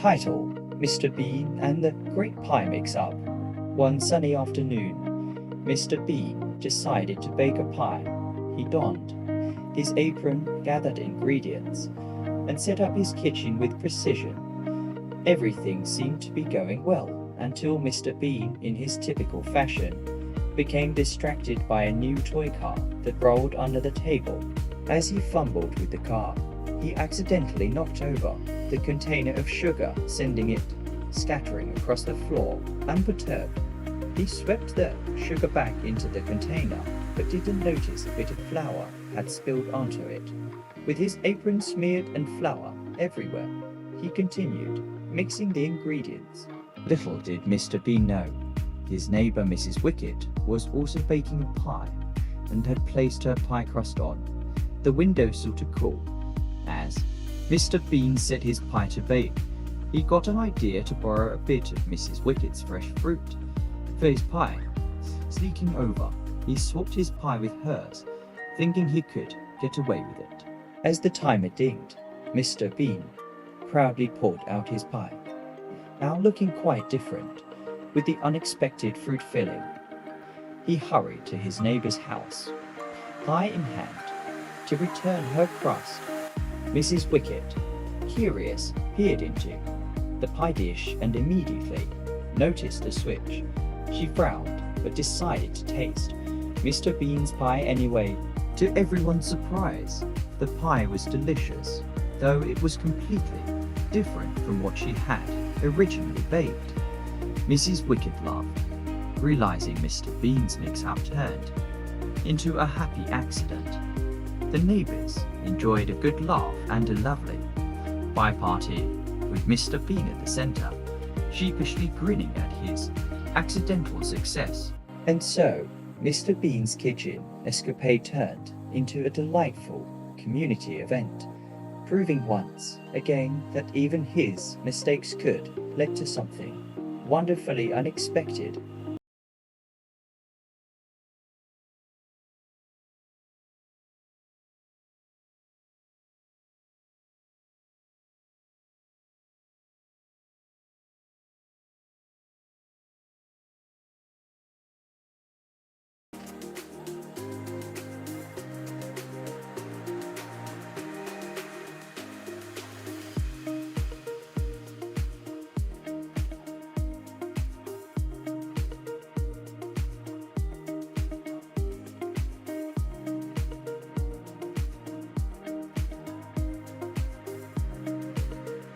Title: Mr. Bean and the Great Pie Mix-Up. One sunny afternoon, Mr. Bean decided to bake a pie. He donned his apron, gathered ingredients, and set up his kitchen with precision. Everything seemed to be going well until Mr. Bean, in his typical fashion, became distracted by a new toy car that rolled under the table. As he fumbled with the car, he accidentally knocked over the container of sugar, sending it scattering across the floor. Unperturbed, he swept the sugar back into the container, but didn't notice a bit of flour had spilled onto it. With his apron smeared and flour everywhere, he continued mixing the ingredients. Little did Mr. Bean know, his neighbor Mrs. Wicket was also baking a pie and had placed her pie crust on the windowsill to cool. As Mr. Bean set his pie to bake, he got an idea to borrow a bit of Mrs. Wicket's fresh fruit for his pie. Sneaking over, he swapped his pie with hers, thinking he could get away with it. As the timer dinged, Mr. Bean proudly pulled out his pie, now looking quite different, with the unexpected fruit filling. He hurried to his neighbor's house, pie in hand, to return her crust. Mrs. Wicket, curious, peered into the pie dish and immediately noticed the switch. She frowned, but decided to taste Mr. Bean's pie anyway. To everyone's surprise, the pie was delicious, though it was completely different from what she had originally baked. Mrs. Wicket laughed, realizing Mr. Bean's mix-up turned into a happy accident. The neighbors enjoyed a good laugh and a lovely pie party, with Mr. Bean at the center, sheepishly grinning at his accidental success. And so, Mr. Bean's kitchen escapade turned into a delightful community event, proving once again that even his mistakes could lead to something wonderfully unexpected.